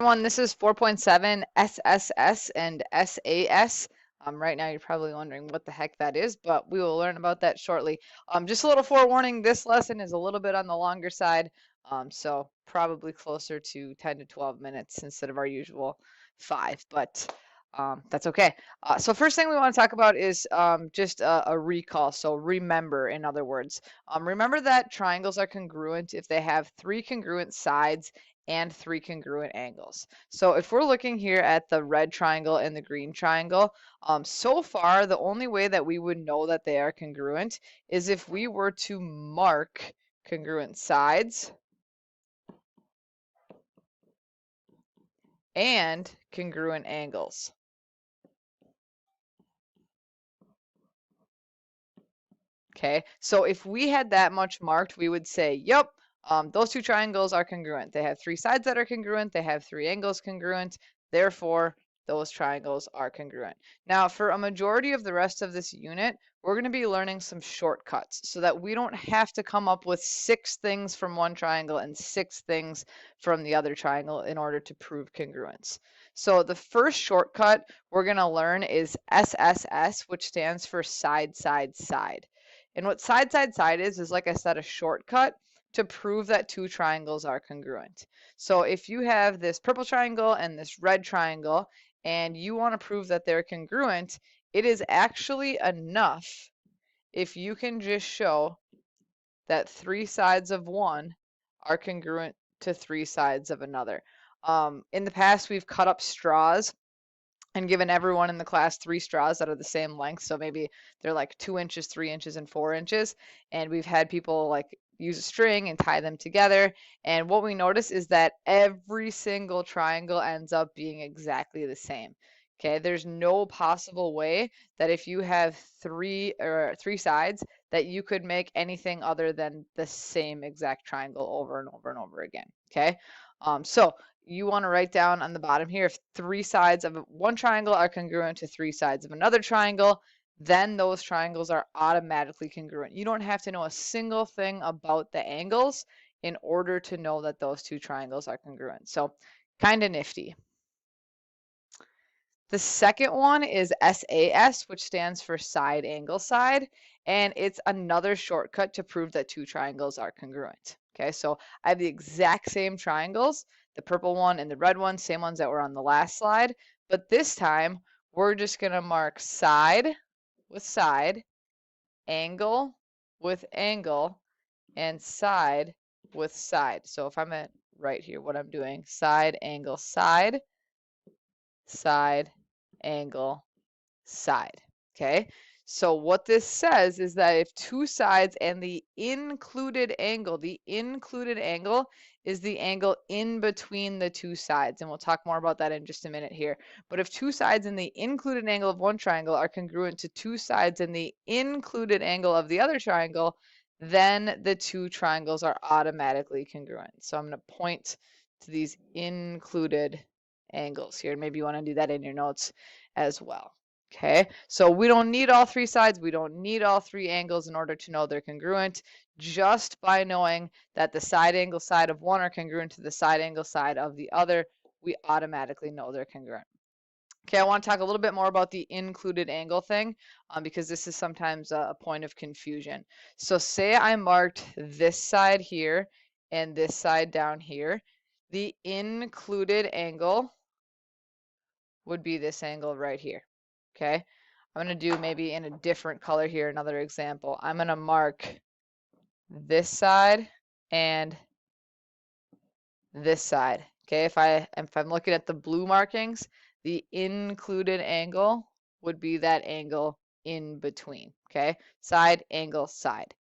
Everyone, this is 4.7 SSS and SAS. Right now, you're probably wondering what the heck that is, but we will learn about that shortly. Just a little forewarning, this lesson is a little bit on the longer side, so probably closer to 10 to 12 minutes instead of our usual 5, but that's okay. So first thing we want to talk about is just a recall, so remember, in other words. Remember that triangles are congruent if they have 3 congruent sides and 3 congruent angles. So if we're looking here at the red triangle and the green triangle, so far the only way that we would know that they are congruent is if we were to mark congruent sides and congruent angles. Okay, so if we had that much marked, we would say, yep, those 2 triangles are congruent. They have 3 sides that are congruent. They have 3 angles congruent. Therefore, those triangles are congruent. Now, for a majority of the rest of this unit, we're going to be learning some shortcuts so that we don't have to come up with 6 things from one triangle and 6 things from the other triangle in order to prove congruence. So the first shortcut we're going to learn is SSS, which stands for side, side, side. And what side, side, side is like I said, a shortcut to prove that 2 triangles are congruent. So if you have this purple triangle and this red triangle, and you want to prove that they're congruent, it is actually enough if you can just show that 3 sides of one are congruent to 3 sides of another. In the past, we've cut up straws and given everyone in the class 3 straws that are the same length. So maybe they're like 2 inches, 3 inches, and 4 inches. And we've had people like use a string and tie them together. And what we notice is that every single triangle ends up being exactly the same. Okay, there's no possible way that if you have 3 sides that you could make anything other than the same exact triangle over and over and over again. Okay, so you want to write down on the bottom here, if 3 sides of one triangle are congruent to 3 sides of another triangle, then those triangles are automatically congruent. You don't have to know a single thing about the angles in order to know that those 2 triangles are congruent. So kind of nifty. The second one is SAS, which stands for side angle side, and it's another shortcut to prove that 2 triangles are congruent. Okay, so I have the exact same triangles, the purple one and the red one, same ones that were on the last slide, but this time we're just going to mark side with side, angle with angle, and side with side. So if I'm at right here, what I'm doing, side, angle, side, side, angle, side. Okay, so what this says is that if 2 sides and the included angle is the angle in between the 2 sides, and we'll talk more about that in just a minute here. But if 2 sides and the included angle of one triangle are congruent to 2 sides and the included angle of the other triangle, then the 2 triangles are automatically congruent. So I'm going to point to these included angles here. Maybe you want to do that in your notes as well. Okay, so we don't need all 3 sides. We don't need all 3 angles in order to know they're congruent. Just by knowing that the side angle side of one are congruent to the side angle side of the other, we automatically know they're congruent. Okay, I want to talk a little bit more about the included angle thing because this is sometimes a point of confusion. So say I marked this side here and this side down here. The included angle would be this angle right here. Okay, I'm going to do maybe in a different color here, another example. I'm going to mark this side and this side. Okay, if I'm looking at the blue markings, the included angle would be that angle in between. Okay, side, angle, side.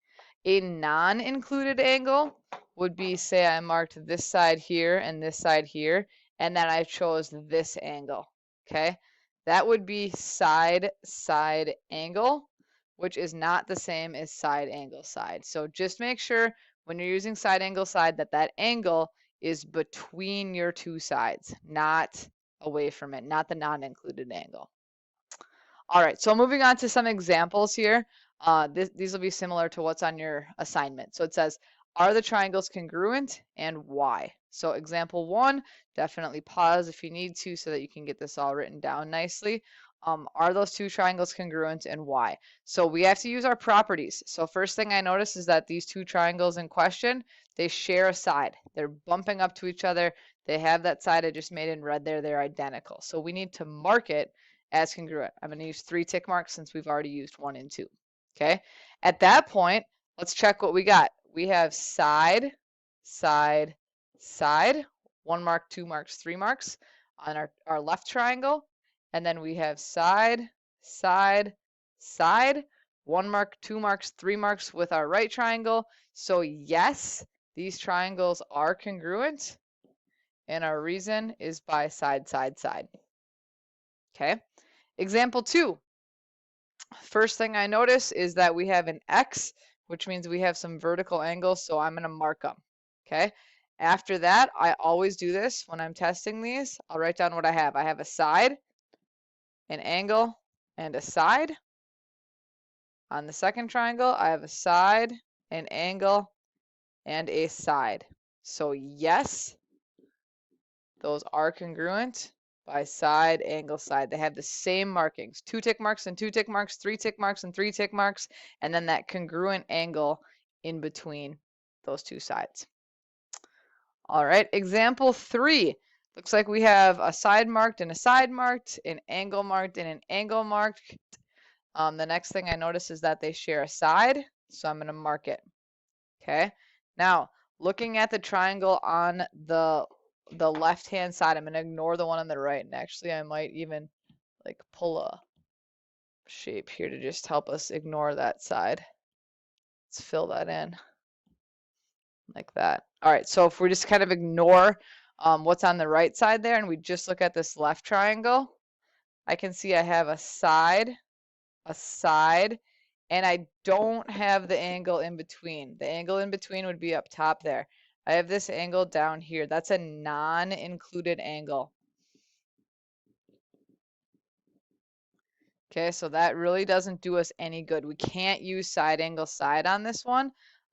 A non-included angle would be, say I marked this side here and this side here, and then I chose this angle. Okay, that would be side, side, angle, which is not the same as side, angle, side. So just make sure when you're using side, angle, side that that angle is between your 2 sides, not away from it, not the non-included angle. All right, so moving on to some examples here. These will be similar to what's on your assignment. So it says, are the triangles congruent and why? So example 1, definitely pause if you need to so that you can get this all written down nicely. Are those two triangles congruent and why? So we have to use our properties. So first thing I notice is that these two triangles in question, they share a side. They're bumping up to each other. They have that side I just made in red there. They're identical. So we need to mark it as congruent. I'm going to use 3 tick marks since we've already used 1 and 2. Okay. At that point, let's check what we got. We have side, side, side. 1 mark, 2 marks, 3 marks on our left triangle. And then we have side, side, side. 1 mark, 2 marks, 3 marks with our right triangle. So yes, these triangles are congruent. And our reason is by side, side, side. Okay. Example 2. First thing I notice is that we have an X, which means we have some vertical angles, so I'm going to mark them. Okay. After that, I always do this when I'm testing these. I'll write down what I have. I have a side, an angle, and a side. On the second triangle, I have a side, an angle, and a side. So yes, those are congruent by side, angle, side. They have the same markings. 2 tick marks and 2 tick marks, 3 tick marks and 3 tick marks, and then that congruent angle in between those two sides. All right, example 3. Looks like we have a side marked and a side marked, an angle marked and an angle marked. The next thing I notice is that they share a side, so I'm going to mark it. Okay. Now, looking at the triangle on the left-hand side, I'm going to ignore the one on the right. And actually, I might even like pull a shape here to just help us ignore that side. Let's fill that in like that. All right, so if we just kind of ignore what's on the right side there and we just look at this left triangle, I can see I have a side, and I don't have the angle in between. The angle in between would be up top there. I have this angle down here. That's a non-included angle. Okay, so that really doesn't do us any good. We can't use side angle side on this one.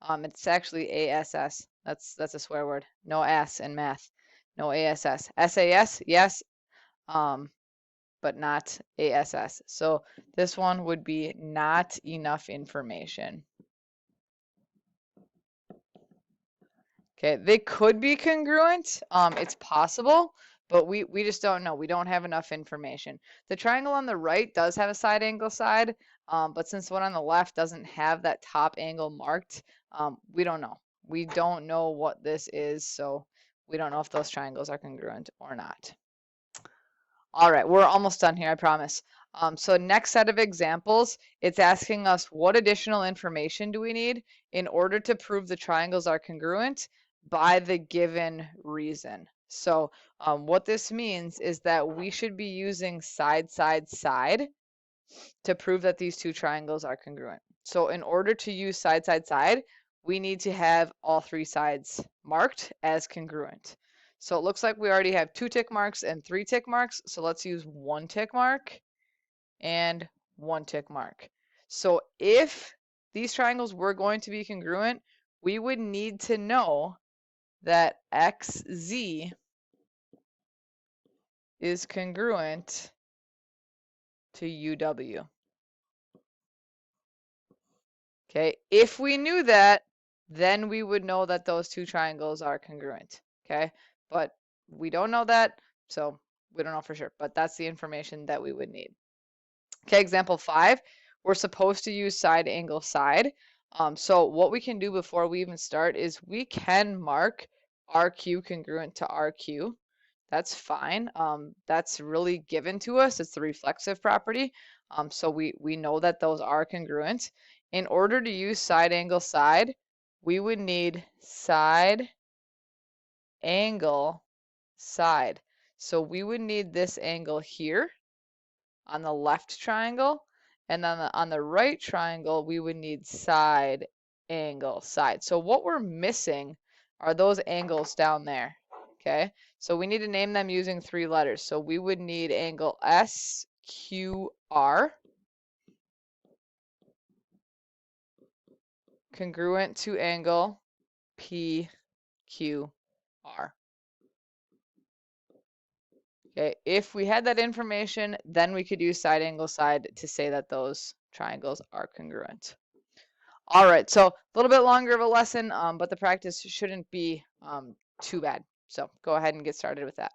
It's actually ASS. That's a swear word. No S in math. No ASS. SAS, yes, but not ASS. So this one would be not enough information. Okay, they could be congruent. It's possible, but we just don't know. We don't have enough information. The triangle on the right does have a side angle side, but since the one on the left doesn't have that top angle marked, we don't know. We don't know what this is, so we don't know if those triangles are congruent or not. All right, we're almost done here, I promise. So next set of examples, it's asking us what additional information do we need in order to prove the triangles are congruent by the given reason. So what this means is that we should be using side, side, side to prove that these two triangles are congruent. So in order to use side, side, side, we need to have all 3 sides marked as congruent. So it looks like we already have 2 tick marks and 3 tick marks. So let's use 1 tick mark and 1 tick mark. So if these triangles were going to be congruent, we would need to know that XZ is congruent to UW. Okay, if we knew that, then we would know that those two triangles are congruent. Okay, but we don't know that, so we don't know for sure, but that's the information that we would need. Okay, example 5, we're supposed to use side angle side. So what we can do before we even start is we can mark RQ congruent to RQ. That's fine. That's really given to us. It's the reflexive property. So we know that those are congruent. In order to use side angle side, we would need side angle side. So we would need this angle here on the left triangle, and then on the right triangle, we would need side angle side. So what we're missing are those angles down there. Okay, so we need to name them using 3 letters. So we would need angle SQR congruent to angle P, Q, R. Okay, if we had that information, then we could use side angle side to say that those triangles are congruent. All right, so a little bit longer of a lesson, but the practice shouldn't be too bad. So go ahead and get started with that.